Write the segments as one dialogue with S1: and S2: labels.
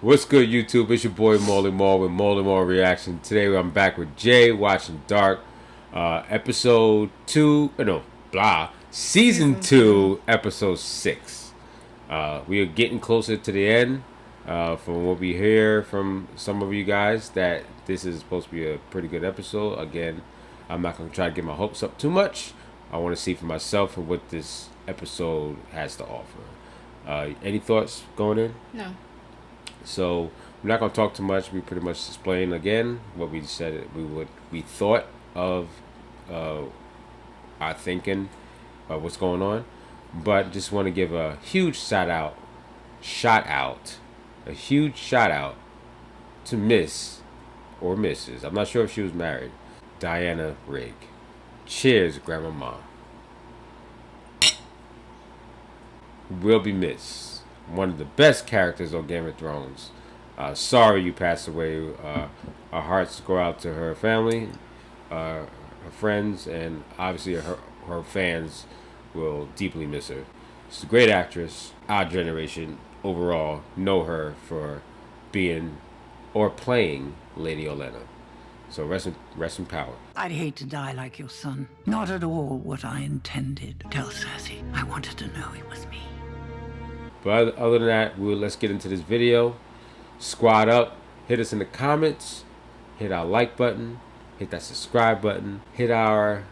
S1: What's good, YouTube? It's your boy Maaly Maal with MaalyMaalReactions. Today I'm back with Jay watching Dark, season 2, episode 6. We are getting closer to the end. From what we hear from some of you guys, that this is supposed to be a pretty good episode. Again, I'm not going to try to get my hopes up too much. I want to see for myself and what this episode has to offer. Any thoughts going in?
S2: No.
S1: So we're not going to talk too much. We pretty much explain again what we said we thought of our thinking of what's going on. But just want to give a huge shout out to Miss or Mrs. I'm not sure if she was married. Diana Rigg. Cheers, Grandmama. Will be missed. One of the best characters on Game of Thrones. Sorry you passed away. Our hearts go out to her family, her friends, and obviously her fans will deeply miss her. She's a great actress. Our generation overall know her for being or playing Lady Olenna. So rest in power.
S3: I'd hate to die like your son. Not at all what I intended. Tell Cersei I wanted to know it was me.
S1: But other than that, let's get into this video. Squad up. Hit us in the comments. Hit our like button. Hit that subscribe button. Hit our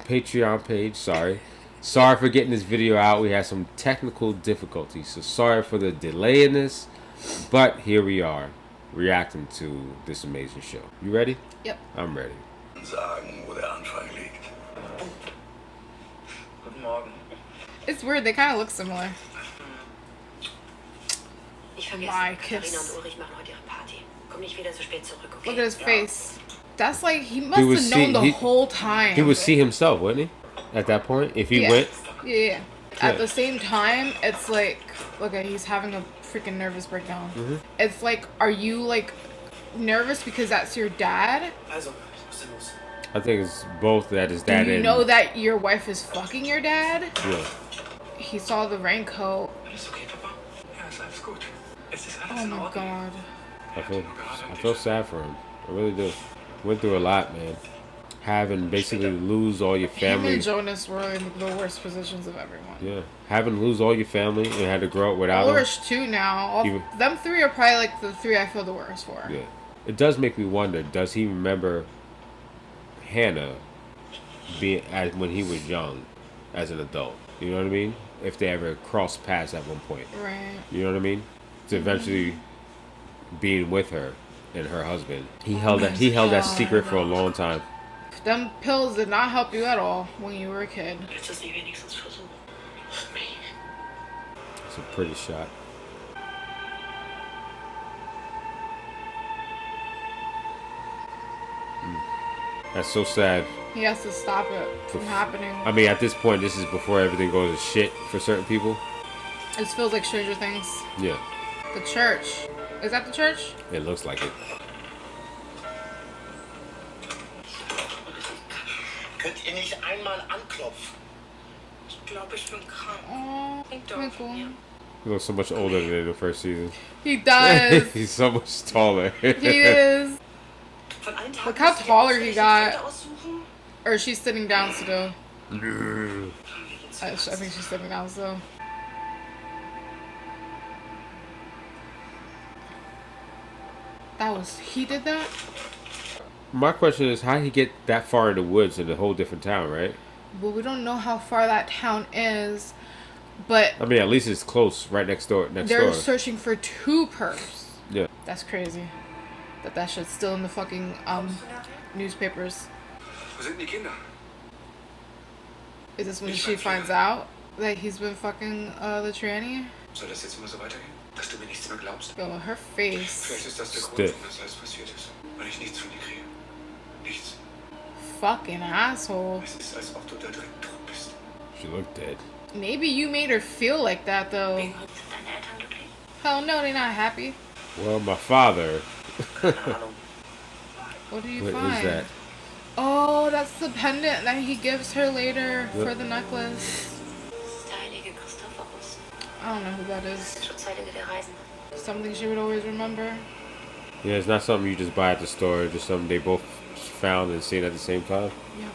S1: Patreon page. Sorry for getting this video out. We had some technical difficulties, so sorry for the delay in this. But here we are, reacting to this amazing show. You ready?
S2: Yep.
S1: I'm ready.
S2: It's weird. They kind of look similar. My kiss. Look at his face. That's like, he must have known the whole time.
S1: He would see himself, wouldn't he? At that point, if he went.
S2: Yeah. At the same time, it's like, look at, he's having a freaking nervous breakdown.
S1: Mm-hmm.
S2: It's like, are you like nervous because that's your dad?
S1: I think it's both that his dad.
S2: Do you know that your wife is fucking your dad?
S1: Yeah.
S2: He saw the raincoat. Oh my god.
S1: I feel sad for him. I really do. Went through a lot, man. Having basically lose all your family.
S2: Him and Jonas were in the worst positions of everyone.
S1: Yeah. Having to lose all your family and had to grow up without them.
S2: Worst too now. Them three are probably like the three I feel the worst for.
S1: Yeah. It does make me wonder, does he remember Hannah when he was young as an adult? You know what I mean? If they ever crossed paths at one point.
S2: Right.
S1: You know what I mean? To eventually being with her and her husband. He held that secret for a long time.
S2: Them pills did not help you at all when you were a kid.
S1: It's a pretty shot. That's so sad.
S2: He has to stop it from happening.
S1: I mean, at this point, this is before everything goes to shit for certain people.
S2: It feels like Stranger Things.
S1: Yeah.
S2: The church. Is that the church?
S1: It looks like it.
S4: Könnt ihr nicht einmal anklopfen? Ich glaube, ich bin krank.
S2: Oh, Michael.
S1: He looks so much older than in the first season.
S2: He does.
S1: He's so much taller.
S2: He is. Look how taller he got. Or she's sitting down still. I think she's sitting down still. He did that?
S1: My question is, how did he get that far in the woods in a whole different town, right?
S2: Well, we don't know how far that town is, but...
S1: I mean, at least it's close, right next door.
S2: They're searching for 2 perps.
S1: Yeah.
S2: That's crazy. That shit's still in the fucking, newspapers. Is this when she finds out that he's been fucking, the tranny? Yo, her face.
S1: Stiff.
S2: Fucking asshole.
S1: She looked dead.
S2: Maybe you made her feel like that, though. Hell no, they're not happy.
S1: Well, my father.
S2: What do you find?
S1: What is that?
S2: Oh, that's the pendant that he gives her later for the necklace. I don't know who that is.
S5: Schon Zeit, in der reisen.
S2: Something she would always remember.
S1: Yeah, it's not something you just buy at the store. It's just something they both found and seen at the same time.
S2: Yeah.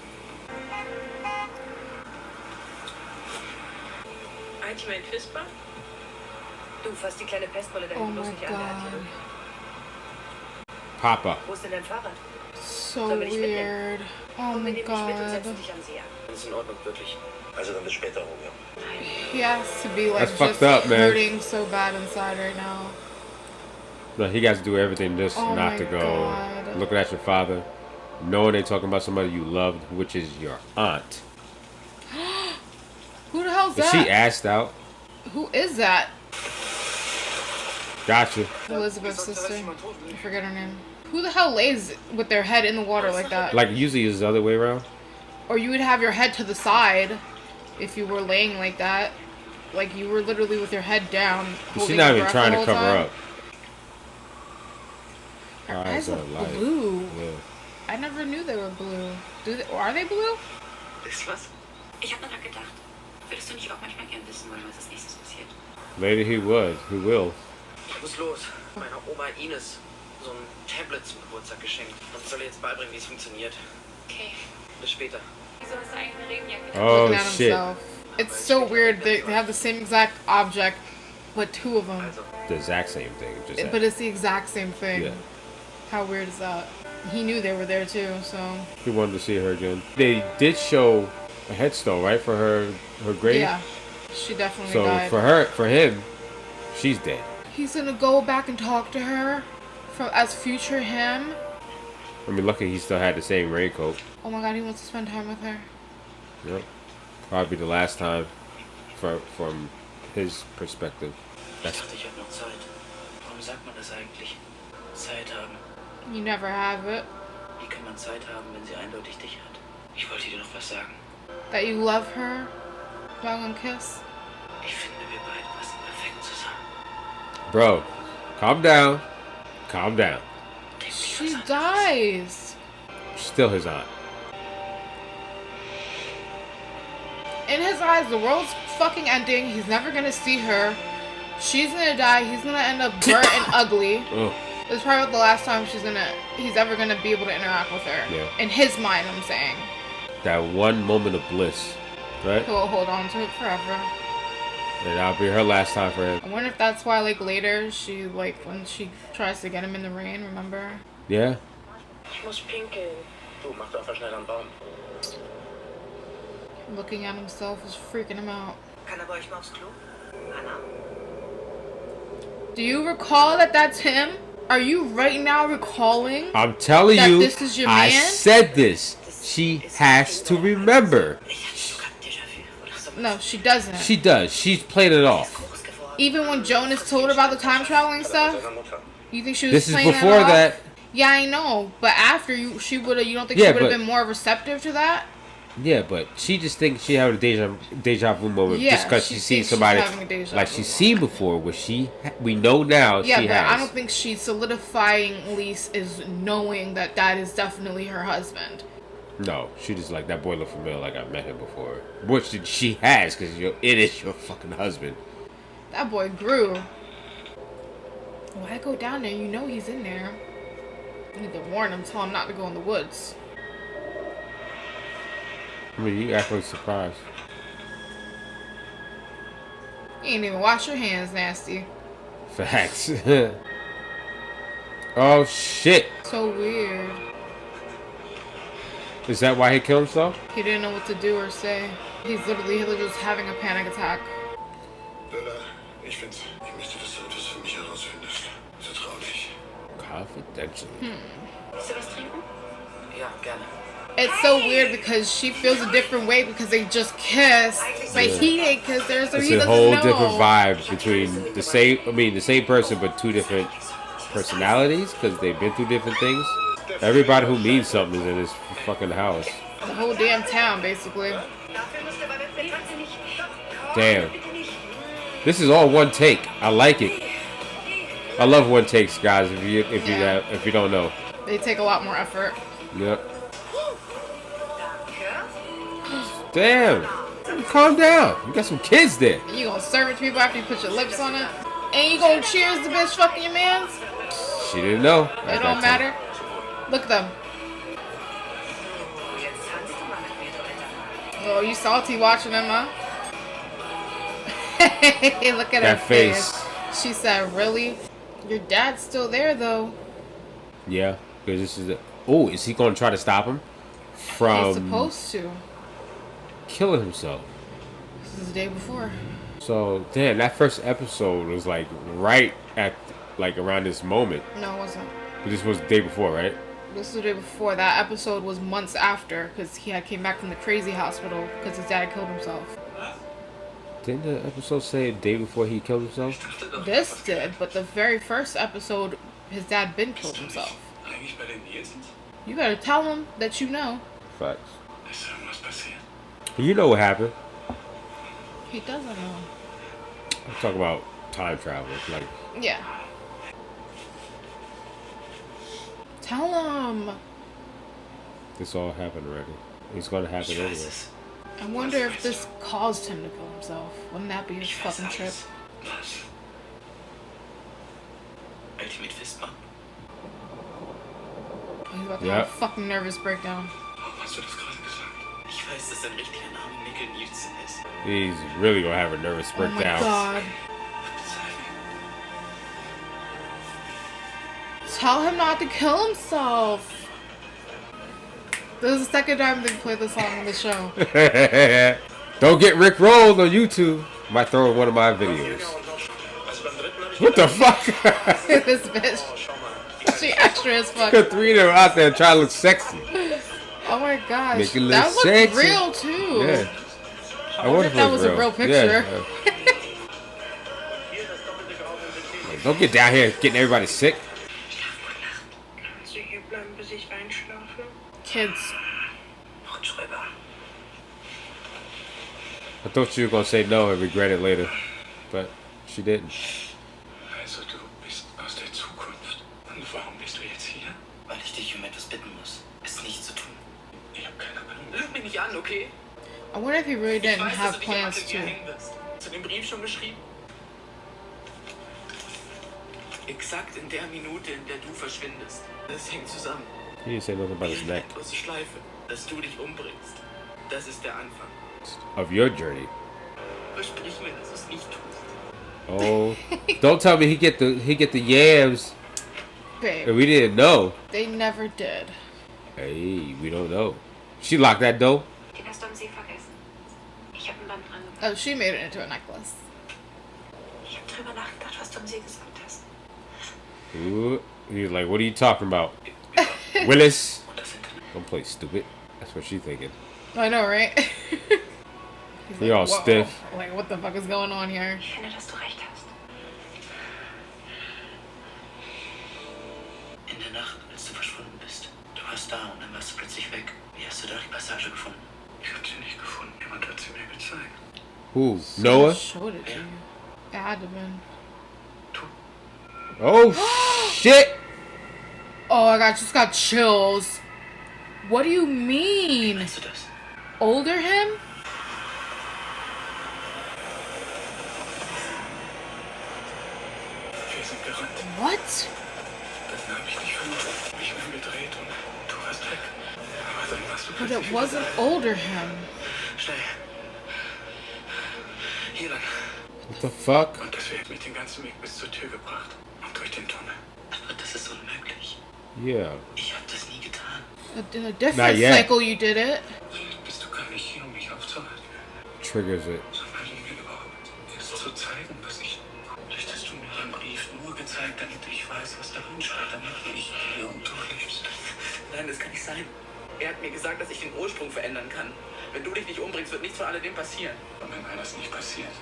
S5: Eigentlich mein Fischbar? Du, fass die kleine Pestbolle da
S2: Oh
S5: bloß
S2: my
S5: nicht an, der hat
S2: god.
S1: Papa.
S5: Wo ist denn dein Fahrrad?
S2: So
S5: Sollen wir dich mitnehmen?
S2: weird. Oh
S5: Komm, wir
S2: my
S5: nehmen dich mit und
S2: god.
S5: setzen dich am See an.
S4: Das ist in Ordnung, wirklich. Also dann bis später, Romeo.
S2: He has to be like
S1: That's
S2: just
S1: fucked up, man.
S2: hurting so bad inside right now.
S1: No, he got to do everything just
S2: Oh
S1: not
S2: my
S1: to go.
S2: God.
S1: Looking at your father, knowing they talking about somebody you loved, which is your aunt.
S2: Who the hell's
S1: Is
S2: that?
S1: she assed out?
S2: Who is that?
S1: Gotcha.
S2: Elizabeth's sister. I forget her name. Who the hell lays with their head in the water like that?
S1: Like usually it's the other way around.
S2: Or you would have your head to the side if you were laying like that. Like you were literally with your head down.
S1: She's
S2: holding
S1: not
S2: your
S1: even
S2: breath
S1: trying
S2: the
S1: to
S2: whole
S1: cover
S2: time.
S1: up.
S2: Her
S1: Eyes
S2: eyes are
S1: are light.
S2: blue.
S1: Yeah.
S2: I never knew they were blue. Or are they blue?
S5: Ist was? Ich hab nur nachgedacht. Würdest du nicht auch manchmal gern wissen wollen, was als nächstes passiert?
S1: Later he would. He will.
S4: Ich muss los. Meiner Oma Ines so ein Tablet zum Geburtstag geschenkt. Und soll ihr jetzt beibringen, wie es funktioniert.
S5: Okay.
S4: Bis später.
S5: Wieso hast du eigentlich eine Regenjacke?
S1: Oh
S2: Looking at
S1: shit.
S2: himself. It's so weird. They have the same exact object, but two of them.
S4: Also,
S1: The exact same thing. Just
S2: But it's the exact same thing.
S1: yeah.
S2: How weird is that? He knew they were there too, so.
S1: He wanted to see her again. They did show a headstone, right, for her grave.
S2: Yeah. She definitely
S1: So
S2: died.
S1: for him, she's dead.
S2: He's gonna go back and talk to her as future him.
S1: I mean, lucky he still had the same raincoat.
S2: Oh my god, he wants to spend time with her.
S1: Yep. Probably the last time, from his perspective.
S4: ich dachte, ich habe noch Zeit. Warum sagt man das eigentlich? Zeit haben.
S2: You never have it.
S4: Wie kann man Zeit haben, wenn sie eindeutig dich hat? Ich wollte dir noch was sagen.
S2: That you love her. Y'all gonna kiss?
S4: Ich finde, wir beide passen perfekt zusammen.
S1: Bro, calm down. Calm down.
S2: She dies.
S1: Still his aunt.
S2: In his eyes, the world's fucking ending. He's never gonna see her. She's gonna die. He's gonna end up burnt and ugly.
S1: Oh,
S2: It's probably the last time he's ever gonna be able to interact with her.
S1: Yeah.
S2: In his mind, I'm saying.
S1: that one moment of bliss, right?
S2: He'll hold on to it forever.
S1: And that'll be her last time for him.
S2: I wonder if that's why, like, later, she, like, when she tries to get him in the rain, remember?
S1: Yeah.
S5: Ich muss pinkeln.
S4: Du, mach doch einfach schnell am Baum.
S2: Looking at himself is freaking him out.
S5: Kann er bei euch mal aufs Klo? Anna?
S2: Do you recall that that's him? Are you right now recalling?
S1: I'm telling
S2: That
S1: you,
S2: this is your
S1: I
S2: man?
S1: said this. She has to remember.
S5: Ich hatte sogar ein Déjà-vu. Oder so.
S2: No, she doesn't.
S1: She does. She's played it off.
S5: Groß geworden.
S2: Even when Jonas told her about the time traveling stuff,
S4: Seiner Mutter.
S2: you think she was
S1: This is
S2: playing
S1: before
S2: off?
S1: that.
S2: Yeah, I know. But after you don't think
S1: Yeah,
S2: she would have
S1: but-
S2: been more receptive to that?
S1: Yeah, but she just thinks she had a deja vu moment
S2: Yeah,
S1: just because
S2: she
S1: she seen
S2: thinks she's
S1: somebody
S2: having a deja
S1: like
S2: vu
S1: she's seen before. Which we know now
S2: Yeah,
S1: she
S2: but
S1: has.
S2: I don't think she's solidifying Lise is knowing that that is definitely her husband.
S1: No, she just like that boy look familiar, like I met him before. Which she has, because it is your fucking husband.
S2: That boy grew. Why go down there? You know he's in there. You need to warn him, tell him not to go in the woods.
S1: I mean, you act like surprised.
S2: You ain't even wash your hands, nasty.
S1: Facts. Oh shit!
S2: So weird.
S1: Is that why he killed himself?
S2: He didn't know what to do or say. He's literally just having a panic attack.
S6: Bella, ich finde, ich möchte, dass du etwas für mich herausfindest. Vertrau dich.
S1: Confidentially.
S5: Willst du was trinken?
S4: Ja, gerne.
S2: It's so weird because she feels a different way because they just kissed, but he didn't kiss her, so
S1: It's
S2: he
S1: a
S2: doesn't
S1: whole
S2: know.
S1: different vibe between the same person, but two different personalities because they've been through different things. Everybody who means something is in this fucking house.
S2: The whole damn town, basically.
S5: Dafür musst du aber mit mir tanzen nicht.
S1: Damn.
S5: Bitte nicht.
S1: This is all one take. I like it. I love one takes, guys. If you don't know.
S2: They take a lot more effort.
S1: Yep.
S5: Danke.
S1: Damn. calm down. You got some kids there.
S2: And you gonna serve it to people after you put your lips on it? And you gonna cheers the bitch fucking your mans?
S1: She didn't know.
S2: It don't matter. Look at them. Oh, you salty watching them, huh? Look at
S1: That
S2: her
S1: face.
S2: She said, really? Your dad's still there, though.
S1: Yeah, because this is. Oh, is he gonna try to stop him from?
S2: He's supposed to.
S1: Killing himself.
S2: This is the day before.
S1: So damn, that first episode was like right at like around this moment.
S2: No, it wasn't.
S1: This was the day before, right?
S2: This was the day before. That episode was months after, because he had came back from the crazy hospital because his dad killed himself.
S1: Didn't the episode say a day before he killed himself?
S2: This did, but the very first episode, his dad been killed himself. You better tell him that you know.
S1: Facts. You know what happened.
S2: He doesn't know.
S1: I'm talking about time travel. Like,
S2: Yeah. Tell him.
S1: this all happened already. It's gonna happen anyway.
S2: I wonder if this caused him to kill himself. Wouldn't that be his fucking trip?
S4: Ultimate Fistbump.
S2: Oh, he's about to have a fucking nervous breakdown.
S4: Ich weiß, dass sein richtiger Name Mikkel Nielsen ist.
S1: He's really gonna have a nervous breakdown.
S2: Oh my god. Tell him not to kill himself. This is the second time they played this song in the show.
S1: Don't get Rick rolled on YouTube. Might throw in one of my videos. What the fuck?
S2: This bitch. She extra as fuck.
S1: The three of them out there trying to look sexy.
S2: Oh my gosh.
S1: Make it look
S2: That looked
S1: sexy.
S2: real too.
S1: Yeah.
S2: I wonder if that was a real picture.
S1: Yeah. Like, don't get down here getting everybody sick.
S2: Kids.
S1: I thought you were gonna say no and regret it later, but she didn't.
S6: Also, du bist aus der Zukunft. Und warum bist du jetzt hier?
S4: Weil ich dich um etwas bitten muss. Es nicht zu tun.
S6: Ich habe keine Ahnung.
S4: Lüg mich nicht an, okay?
S2: I wonder if he really
S4: Ich
S2: didn't
S4: weiß, dass
S2: have
S4: du dich am
S2: plans
S4: Atelier
S2: to.
S4: hängen wirst. Hast du den Brief schon geschrieben? Exakt in der Minute, in der du verschwindest. Das hängt zusammen.
S1: He didn't say nothing about his neck.
S4: Große Schleife, dass du dich umbringst. Das ist der Anfang.
S1: Of your journey.
S4: Versprich mir, dass du es nicht tust.
S1: Oh, don't tell me he get the yams
S2: Babe,
S1: and we didn't know.
S2: they never did.
S1: Hey, we don't know. She locked that door.
S5: Den hast du am See vergessen. Ich habe ein Band dran gemacht.
S2: Oh, she made it into a necklace.
S5: Ich habe drüber nachgedacht, was du am See gesagt hast.
S1: Ooh, he was like, "What are you talking about, Willis? Don't play stupid." That's what she thinking.
S2: I know, right? He's
S1: He all
S2: "Whoa."
S1: stiff.
S2: Like, what the fuck is going on here?
S5: Ich finde, dass du recht hast.
S4: In der Nacht, als du verschwunden bist. Du warst da und dann warst du plötzlich weg. Wie hast du da die Passage gefunden?
S6: Ich habe sie nicht gefunden. Jemand hat sie mir gezeigt.
S1: Who? Noah?
S2: Showed it to you. It had to been.
S1: Oh shit!
S2: Oh, I just got chills. What do you mean?
S4: Weißt du das?
S2: Older him?
S6: Wir sind gerannt.
S2: What?
S6: Dann habe ich dich verloren. Mich umgedreht und du warst weg. Aber dann warst du
S2: But
S6: plötzlich
S2: it wasn't older him.
S4: Schnell. Hier lang.
S1: What the fuck?
S6: Und das hat mich den ganzen Weg bis zur Tür gebracht. Und durch den Tunnel.
S4: Aber das ist unmöglich.
S1: Yeah.
S4: Ich habe das nie getan.
S2: In a different
S1: Not yet.
S2: cycle, you did it.
S6: Bist du gar nicht hier, um mich aufzuhalten?
S1: Triggers it.
S6: Sondern um mir überhaupt erst zu zeigen, was ich... Vielleicht hast du mir den Brief nur gezeigt, damit ich weiß, was darin steht, damit ich gehe und du lebst.
S4: Nein, das kann nicht sein. Er hat mir gesagt, dass ich den Ursprung verändern kann. Wenn du dich nicht umbringst, wird nichts von alledem passieren.
S6: Und wenn all das nicht passiert,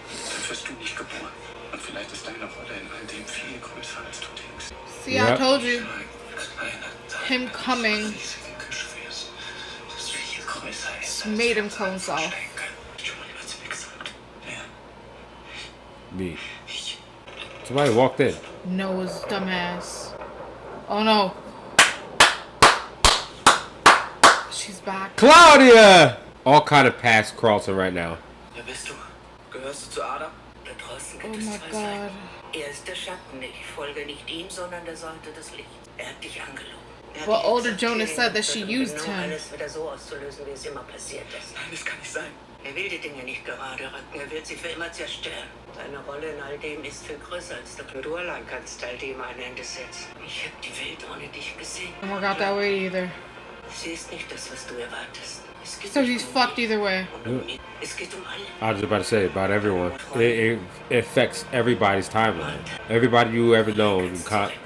S6: dann wirst du nicht geboren. Und vielleicht ist deine Rolle in all dem viel größer, als du denkst.
S2: See, I told you.
S6: Him
S2: coming made him kill himself.
S1: Me. Somebody walked in.
S2: Noah's dumbass. Oh no. She's back.
S1: Claudia! all kind of past Carlton right now.
S4: Wer bist du? Gehörst du zu Adam?
S3: Da draußen
S2: Oh
S3: gibt es
S2: my
S3: zwei
S2: god.
S3: Seiten. Er ist der Schatten. Ich folge nicht ihm, sondern der Seite des Lichts. Er hat dich angelogen. Er hat
S2: Well,
S3: dich
S2: older
S3: akzeptiert,
S2: Jonas said that she
S3: um
S2: used
S3: genau
S2: him.
S3: alles wieder so auszulösen, wie es immer passiert ist.
S4: Nein, das kann nicht sein.
S3: Er will die Dinge nicht gerade rücken, er will sie für immer zerstören. Seine Rolle in all dem ist viel größer als du. Du allein kannst all dem ein Ende setzen. Ich habe die Welt ohne dich gesehen.
S2: Don't work out that way either.
S3: Sie ist nicht das, was du erwartest. Es geht
S2: So
S3: nicht
S2: he's
S3: um
S2: fucked
S3: dich
S2: either way.
S3: und um ihn. Es geht um alle.
S1: I was about to say about everyone. It affects everybody's timeline. Everybody you ever know in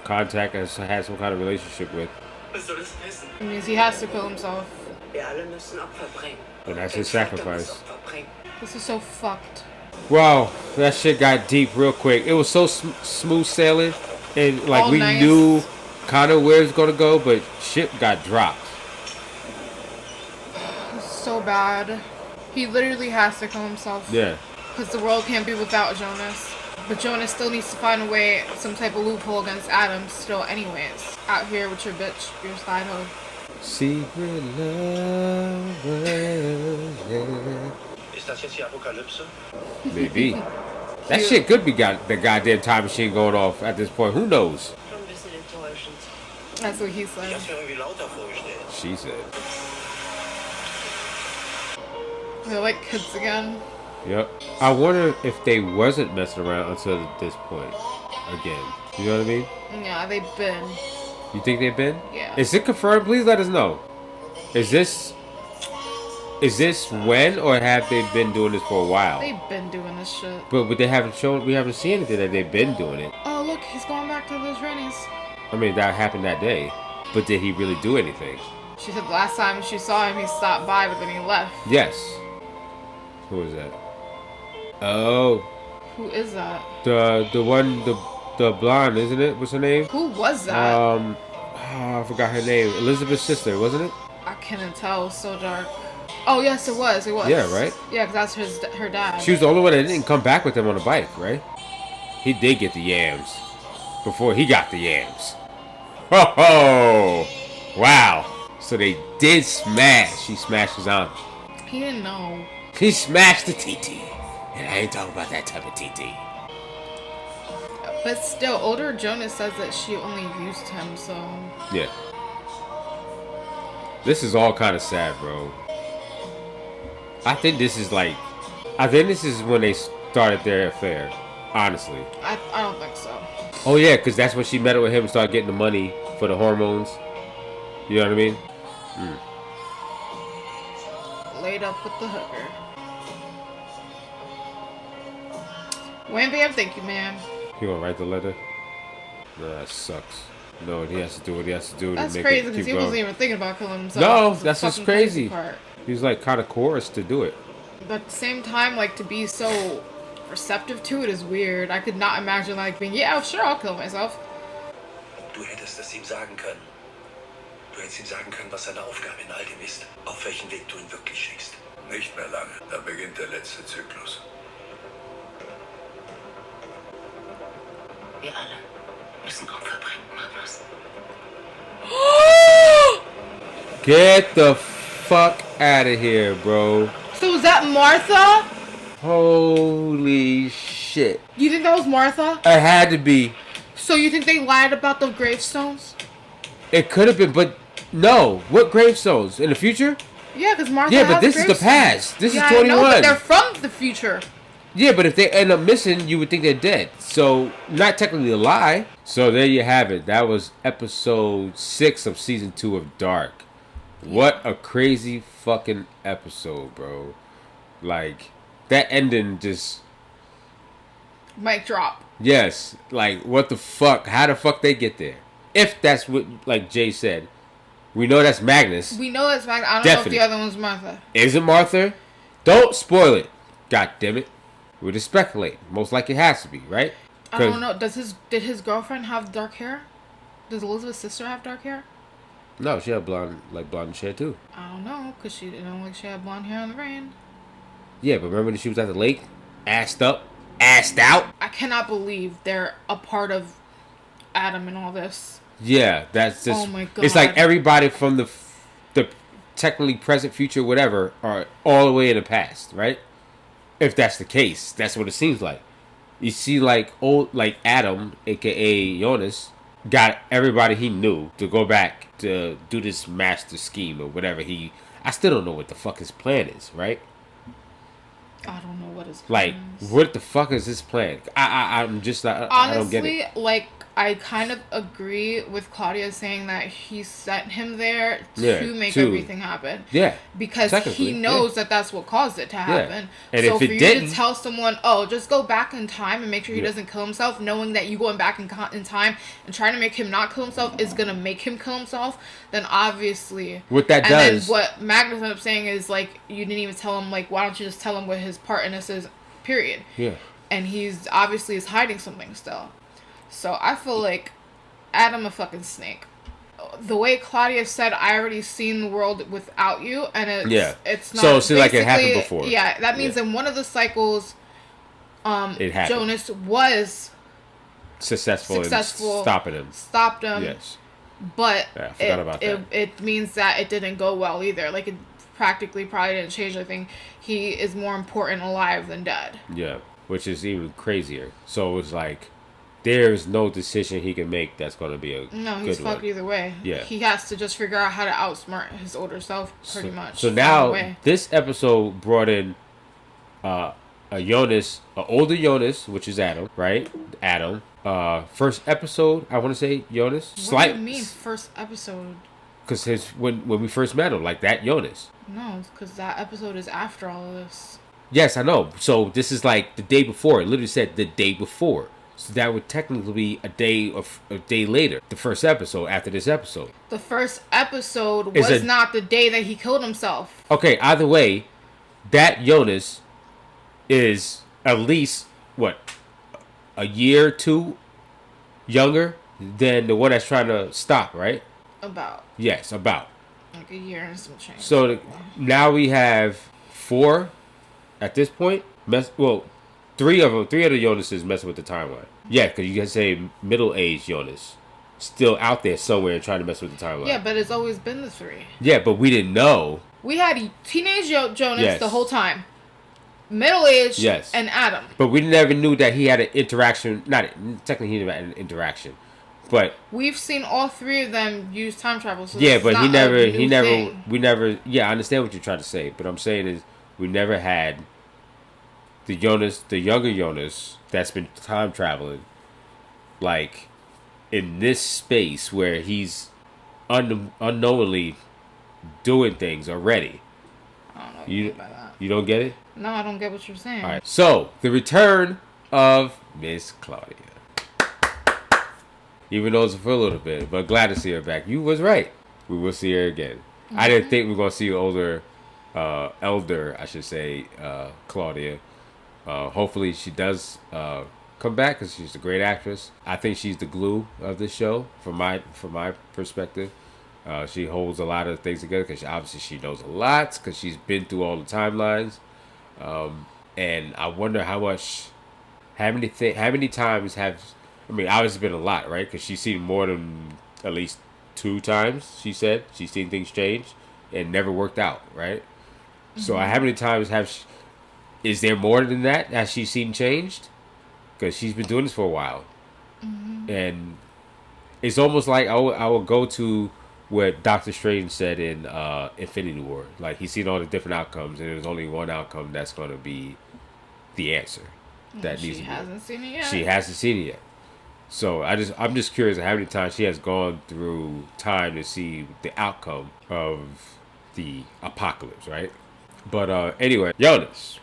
S1: contact has had some kind of relationship with.
S4: Was soll das heißen?
S2: It means he has to kill himself.
S3: Wir alle müssen Opfer bringen.
S1: And that's his
S3: Der Vater muss
S1: sacrifice.
S3: Opfer bringen.
S2: This is so fucked.
S1: Wow, that shit got deep real quick. It was so smooth sailing, and like
S2: All
S1: we
S2: nice.
S1: knew kind of where it's gonna go, but shit got dropped.
S2: So bad. He literally has to kill himself.
S1: Yeah.
S2: Because the world can't be without Jonas. But Jonas still needs to find a way, some type of loophole against Adam still anyways. Out here with your bitch, your side hoe.
S1: Secret lover, yeah.
S6: Ist das jetzt die Apokalypse?
S1: Maybe. That shit could be got the goddamn time machine going off at this point. Who knows?
S3: Schon ein bisschen enttäuschend.
S2: That's what he
S6: Ich
S2: said.
S6: hab's mir irgendwie lauter vorgestellt.
S1: She said.
S2: They're like kids again.
S1: Yep. I wonder if they wasn't messing around until this point again. You know what I mean?
S2: Yeah, they've been.
S1: You think they've been?
S2: Yeah.
S1: Is it confirmed? Please let us know. Is this when, or have they been doing this for a while?
S2: They've been doing this shit.
S1: But they haven't shown. We haven't seen anything that they've been doing it.
S2: Oh, look, he's going back to those grannies.
S1: I mean, that happened that day. But did he really do anything?
S2: She said the last time she saw him, he stopped by, but then he left.
S1: Yes. Who is that? Oh,
S2: Who is that?
S1: the one, the blonde, isn't it? What's her name?
S2: Who was that?
S1: I forgot her name. Elizabeth's sister, wasn't it?
S2: I couldn't tell. It was so dark. Oh, yes, it was. It was.
S1: Yeah, right?
S2: Yeah, because that's her dad.
S1: She was the only one that didn't come back with him on a bike, right? He did get the yams before he got the yams. Ho ho! Wow. So they did smash. She smashed his arm.
S2: He didn't know.
S1: He smashed the TT. And I ain't talking about that type of TT.
S2: But still, older Jonas says that she only used him, so...
S1: Yeah. This is all kind of sad, bro. I think this is when they started their affair. Honestly.
S2: I don't think so.
S1: Oh yeah, because that's when she met up with him and started getting the money for the hormones. You know what I mean?
S2: Laid up with the hooker. Wham bam, thank you, ma'am.
S1: He gonna write the letter? No, that sucks. No, he has to do what he has to do
S2: That's
S1: to make
S2: crazy
S1: it
S2: because
S1: keep
S2: he
S1: going.
S2: wasn't even thinking about killing himself.
S1: No, that's just
S2: fucking
S1: crazy.
S2: part.
S1: He's like kind of coerced to do it.
S2: But at the same time, like, to be so receptive to it is weird. I could not imagine, like, being, yeah, sure, I'll kill myself.
S6: Du hättest es ihm sagen können. Du hättest ihm sagen können, was seine Aufgabe in all dem ist. Auf welchen Weg du ihn wirklich schickst. Nicht mehr lange. Dann beginnt der letzte Zyklus.
S3: Wir alle müssen Opfer bringen, Magnus.
S1: Get the fuck out of here, bro.
S2: So was that Martha?
S1: Holy shit.
S2: You think that was Martha?
S1: It had to be.
S2: So you think they lied about the gravestones?
S1: It could have been, but no. What gravestones? In the future?
S2: Yeah, because Martha
S1: Yeah, but
S2: has
S1: this is the
S2: gravestones.
S1: past. This
S2: Yeah,
S1: is
S2: I
S1: 21.
S2: know, but they're from the future.
S1: Yeah, but if they end up missing, you would think they're dead. So, not technically a lie. So, there you have it. That was episode 6 of season 2 of Dark. What a crazy fucking episode, bro. Like, that ending just...
S2: Mic drop.
S1: Yes. Like, what the fuck? How the fuck they get there? If that's what, like Jay said. We know that's Magnus.
S2: We know it's Martha. I don't
S1: Definitely.
S2: know if the other one's Martha.
S1: Is it Martha? Don't spoil it. God damn it. We're just speculating. Most likely it has to be, right?
S2: I don't know. Did his girlfriend have dark hair? Does Elizabeth's sister have dark hair?
S1: No, she had blonde hair too.
S2: I don't know, because she didn't look like she had blonde hair in the rain.
S1: Yeah, but remember when she was at the lake? Assed up? Assed out?
S2: I cannot believe they're a part of Adam and all this.
S1: Yeah, that's just...
S2: Oh my God.
S1: It's like everybody from the technically present, future, whatever, are all the way in the past, right? If that's the case, that's what it seems like. You see, like Adam, aka Jonas, got everybody he knew to go back to do this master scheme or whatever. I still don't know what the fuck his plan is, right?
S2: I don't know what his plan is.
S1: What the fuck is his plan? I'm just not.
S2: Honestly,
S1: I don't get it.
S2: Like, I kind of agree with Claudia saying that he sent him there to make everything happen. Yeah. Because he knows that that's what caused it to happen. Yeah. And so for you to tell someone, oh, just go back in time and make sure he doesn't kill himself, knowing that you going back in time and trying to make him not kill himself is going to make him kill himself, then obviously...
S1: What that does...
S2: And then what Magnus ended up saying is, like, you didn't even tell him, like, why don't you just tell him what his part in this is, period. Yeah. And he's obviously is hiding something still. So I feel like Adam a fucking snake. The way Claudia said, I already seen the world without you, and it's not.
S1: So it seems like it happened before.
S2: Yeah, that means in one of the cycles, Jonas was successful in stopped him. Yes, but I forgot about that. It means that it didn't go well either. Like, it practically probably didn't change anything. He is more important alive than dead.
S1: Yeah, which is even crazier. So it's like, there's no decision he can make that's going to be a
S2: he's
S1: good
S2: fucked
S1: one.
S2: either way. Yeah. He has to just figure out how to outsmart his older self, pretty much.
S1: So now, this episode brought in a Jonas, an older Jonas, which is Adam, right? Adam. First episode, I want to say Jonas.
S2: What do you mean first episode?
S1: Because when we first met him, like that Jonas.
S2: No, because that episode is after all of this.
S1: Yes, I know. So this is like the day before. It literally said the day before. So that would technically be a day later. The first episode after this episode.
S2: The first episode was not the day that he killed himself.
S1: Okay, either way, that Jonas is at least, a year or two younger than the one that's trying to stop, right?
S2: About.
S1: Yes, about.
S2: Like a year and some change.
S1: So now we have 4 at this point. Three of the Jonases messing with the timeline. Yeah, because you can say middle-aged Jonas still out there somewhere trying to mess with the timeline.
S2: Yeah, but it's always been the 3.
S1: Yeah, but we didn't know.
S2: We had teenage Jonas the whole time. Middle-aged and Adam.
S1: But we never knew that he had an interaction. Not technically he had an interaction. But
S2: we've seen all 3 of them use time travel. So
S1: yeah, but we never. Yeah, I understand what you're trying to say. But I'm saying is we never had the younger Jonas that's been time traveling, like in this space where he's unknowingly doing things already.
S2: I don't know what you mean by that.
S1: You don't get it?
S2: No, I don't get what you're saying.
S1: All right. So the return of Miss Claudia. Even though it's for a little bit, but glad to see her back. You was right. We will see her again. Mm-hmm. I didn't think we were gonna see elder, I should say, Claudia. Hopefully she does come back because she's a great actress. I think she's the glue of the show from my perspective. She holds a lot of things together because obviously she knows a lot because she's been through all the timelines. And I wonder how many times have, I mean, obviously been a lot, right? Because she's seen more than at least 2 times. She said she's seen things change and never worked out, right? Mm-hmm. So how many times is there more than that has she seen changed? Because she's been doing this for a while. Mm-hmm. And it's almost like I will go to what Doctor Strange said in Infinity War. Like, he's seen all the different outcomes, and there's only one outcome that's going to be the answer.
S2: She hasn't seen it yet.
S1: She hasn't seen it yet. So I'm just curious how many times she has gone through time to see the outcome of the apocalypse, right? But anyway, Jonas,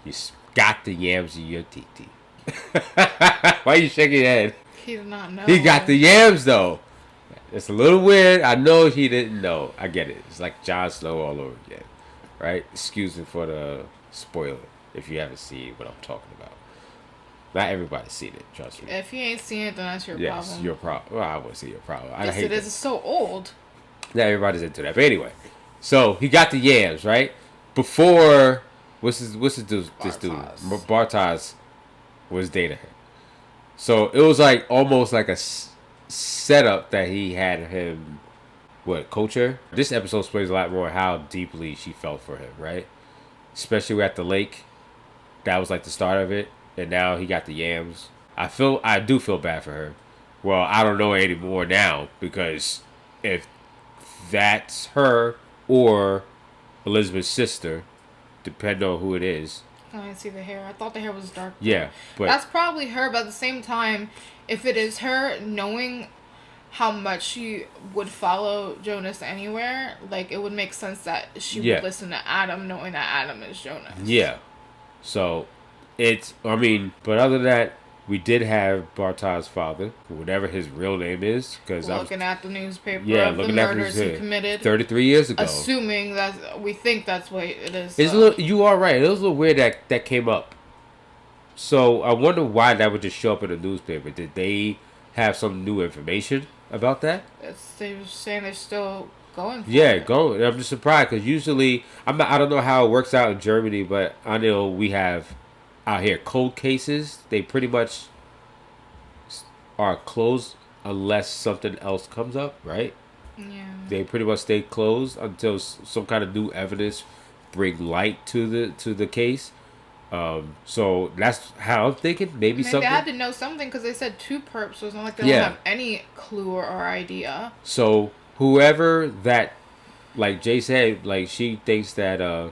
S1: you got the yams in your titi. Why are you shaking your head?
S2: He did not know.
S1: He got the yams though. It's a little weird. I know he didn't know. I get it. It's like Jon Snow all over again, right? Excuse me for the spoiler if you haven't seen what I'm talking about. Not everybody's seen it, trust me.
S2: If you ain't seen it, then that's your problem.
S1: Yes, your problem. Well, I wouldn't say your problem.
S2: Yes, it is. It's so old.
S1: Not everybody's into that. But anyway, so he got the yams, right? Before, what's this dude? Bartas was dating her. So it was like almost like a setup that he had him culture. This episode explains a lot more how deeply she felt for him, right? Especially at the lake. That was like the start of it, and now he got the yams. I do feel bad for her. Well, I don't know anymore now, because if that's her or Elizabeth's sister, depending on who it is.
S2: I didn't see the hair. I thought the hair was dark.
S1: Yeah, but
S2: that's probably her. But at the same time, if it is her, knowing how much she would follow Jonas anywhere, like, it would make sense that she would listen to Adam, knowing that Adam is Jonas.
S1: Yeah. So, but other than that, we did have Bartav's father, whatever his real name is, because
S2: looking at the newspaper of the murders he committed
S1: 33 years ago.
S2: Assuming that we think that's what it is.
S1: You are right. It was a little weird that came up. So I wonder why that would just show up in the newspaper. Did they have some new information about that?
S2: They were saying they're still going.
S1: Going. I'm just surprised because usually I don't know how it works out in Germany, but I know we have out here cold cases. They pretty much are closed unless something else comes up, right?
S2: Yeah.
S1: They pretty much stay closed until some kind of new evidence bring light to the case. So that's how I'm thinking. Maybe something.
S2: They had to know something because they said 2 perps, so it's not like they don't have any clue or idea.
S1: So whoever that, like Jay said, like she thinks that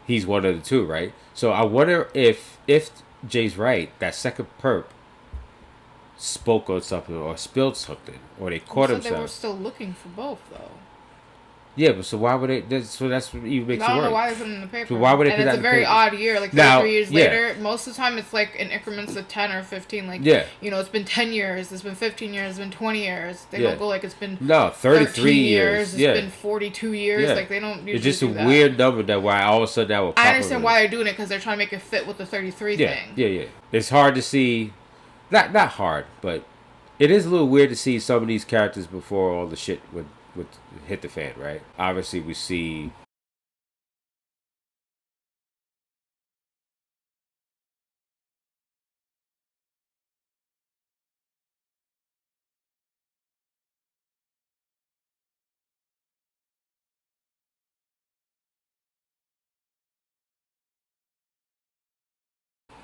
S1: he's one of the 2, right? So I wonder if Jay's right, that second perp spoke on something or spilled something or they caught himself.
S2: They were still looking for both though.
S1: Yeah, but so why would they? So that's what even makes it work.
S2: I don't know why they put it in the paper.
S1: So why would they
S2: put
S1: that
S2: in the paper? And it's a very odd year. Like 33 years later, most of the time it's like in increments of 10 or 15. Like, it's been 10 years, it's been 15 years, it's been 20 years. They don't go like it's been
S1: 33 years.
S2: It's been 42 years. Like they don't usually
S1: It's just
S2: do
S1: a
S2: that.
S1: Weird number that why all of a sudden that will pop
S2: I understand why they're doing it because they're trying to make it fit with the 33 thing.
S1: Yeah. It's hard to see. Not hard, but it is a little weird to see some of these characters before all the shit would hit the fan, right? Obviously, we see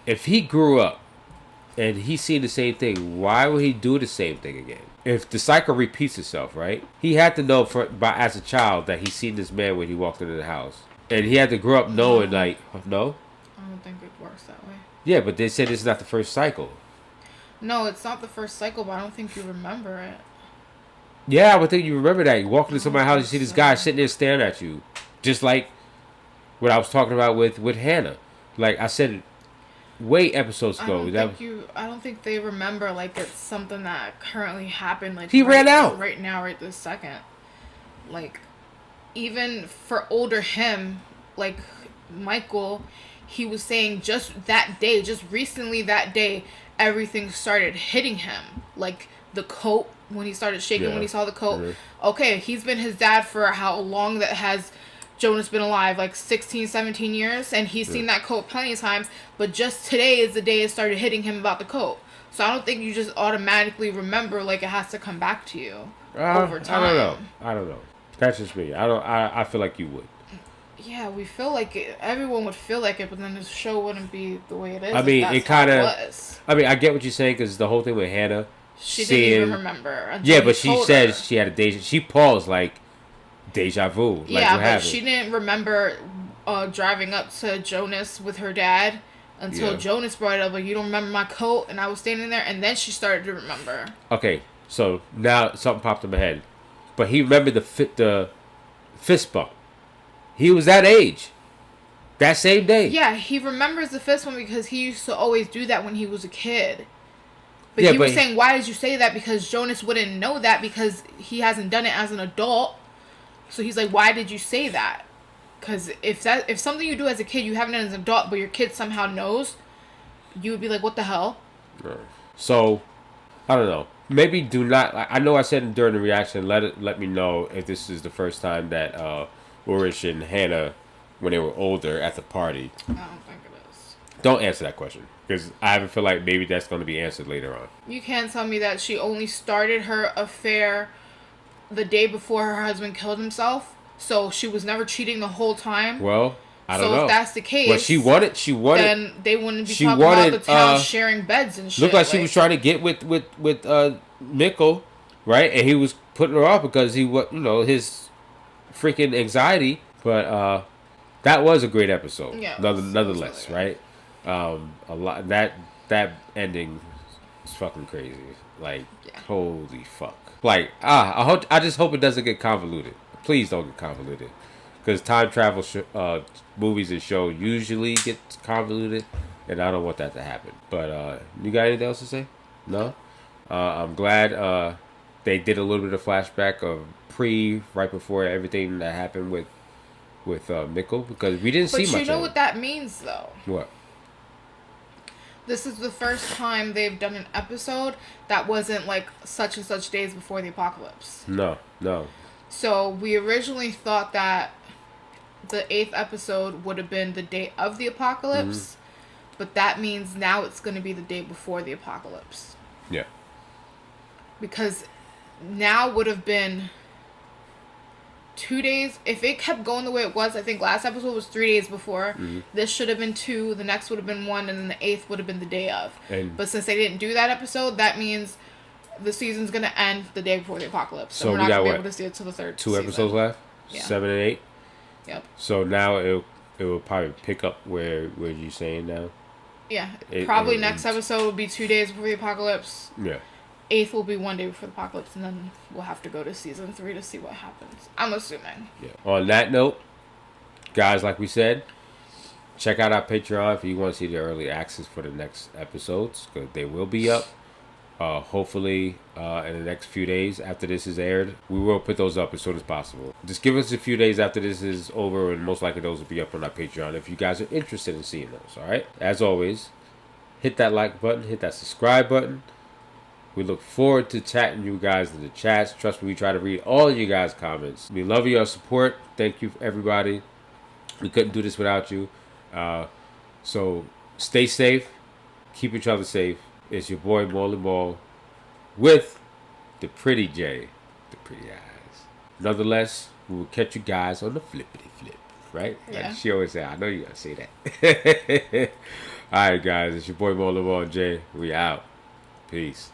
S1: if he grew up and he's seen the same thing, why would he do the same thing again? If the cycle repeats itself, right? He had to know as a child that he's seen this man when he walked into the house. And he had to grow up knowing, like, no?
S2: I don't think it works that way.
S1: Yeah, but they said it's not the first cycle.
S2: No, it's not the first cycle, but I don't think you remember it.
S1: Yeah, I would think you remember that. You walk into somebody's house, you see this guy sitting there staring at you. Just like what I was talking about with Hannah. Like I said episodes ago.
S2: I don't think they remember like it's something that currently happened. Like
S1: he ran out
S2: right now, right this second. Like even for older him, like Michael, he was saying just that day, just recently that day, everything started hitting him. Like the coat when he started shaking when he saw the coat. Mm-hmm. Okay, he's been his dad for how long that has Jonas been alive, like 16, 17 years, and he's seen that coat plenty of times, but just today is the day it started hitting him about the coat. So I don't think you just automatically remember, like, it has to come back to you over time.
S1: I don't know. That's just me. I feel like you would.
S2: Yeah, we feel like it. Everyone would feel like it, but then the show wouldn't be the way it is.
S1: I mean, it kind of... I get what you're saying, because the whole thing with Hannah...
S2: She didn't even remember.
S1: Yeah, but she said she had a deja... She paused, like... Deja vu. Like,
S2: yeah, but she didn't remember driving up to Jonas with her dad until Jonas brought it up. Like, you don't remember my coat? And I was standing there, and then she started to remember. Okay,
S1: so now something popped in my head. But he remembered the fist bump. He was that age. That same day.
S2: Yeah, he remembers the fist bump because he used to always do that when he was a kid. But he was saying, why did you say that? Because Jonas wouldn't know that because he hasn't done it as an adult. So he's like, why did you say that? Because if something you do as a kid, you haven't done as an adult, but your kid somehow knows, you would be like, what the hell?
S1: So, I don't know. Maybe do not... I know I said during the reaction, let me know if this is the first time that Ulrich and Hannah, when they were older, at the party.
S2: I don't think it is.
S1: Don't answer that question. Because I have a feel like maybe that's going to be answered later on.
S2: You can't tell me that she only started her affair the day before her husband killed himself, so she was never cheating the whole time.
S1: Well, I don't know.
S2: So if that's the case,
S1: well, she wanted.
S2: Then they wouldn't be talking about the town sharing beds and shit.
S1: Looked like she was trying to get with Mikkel, right? And he was putting her off because his freaking anxiety. But that was a great episode. Yeah, nonetheless, really right? A lot that ending is fucking crazy. Like, holy fuck. Like, I just hope it doesn't get convoluted. Please don't get convoluted. Because time travel movies and shows usually get convoluted, and I don't want that to happen. But you got anything else to say? No? I'm glad they did a little bit of flashback of right before everything that happened with Mikkel, because we didn't see much. But you know
S2: what that means, though?
S1: What?
S2: This is the first time they've done an episode that wasn't like such and such days before the apocalypse.
S1: No.
S2: So we originally thought that the 8th episode would have been the day of the apocalypse, but that means now it's going to be the day before the apocalypse.
S1: Yeah.
S2: Because now would have been 2 days. If it kept going the way it was, I think last episode was 3 days before. This should have been 2. The next would have been 1, and then the 8th would have been the day of. But since they didn't do that episode, that means the season's gonna end the day before the apocalypse. So we're not gonna be able to see it till the 3rd.
S1: 2 episodes left. Yeah. 7 and 8.
S2: Yep.
S1: So now it will probably pick up where you're saying now.
S2: Yeah. Probably next episode will be 2 days before the apocalypse.
S1: Yeah.
S2: 8th will be 1 day before the apocalypse, and then we'll have to go to season 3 to see what happens. I'm assuming.
S1: Yeah. On that note, guys, like we said, check out our Patreon if you want to see the early access for the next episodes, because they will be up. Hopefully, in the next few days after this is aired, we will put those up as soon as possible. Just give us a few days after this is over, and most likely those will be up on our Patreon if you guys are interested in seeing those. All right. As always, hit that like button, hit that subscribe button. We look forward to chatting you guys in the chats. Trust me, we try to read all of you guys' comments. We love your support. Thank you, everybody. We couldn't do this without you. So stay safe. Keep each other safe. It's your boy, Maaly Maal, with the pretty J, the pretty eyes. Nonetheless, we will catch you guys on the flippity flip, right?
S2: Yeah.
S1: Like she always say, I know you gotta say that. All right, guys. It's your boy, Maaly Maal J. We out. Peace.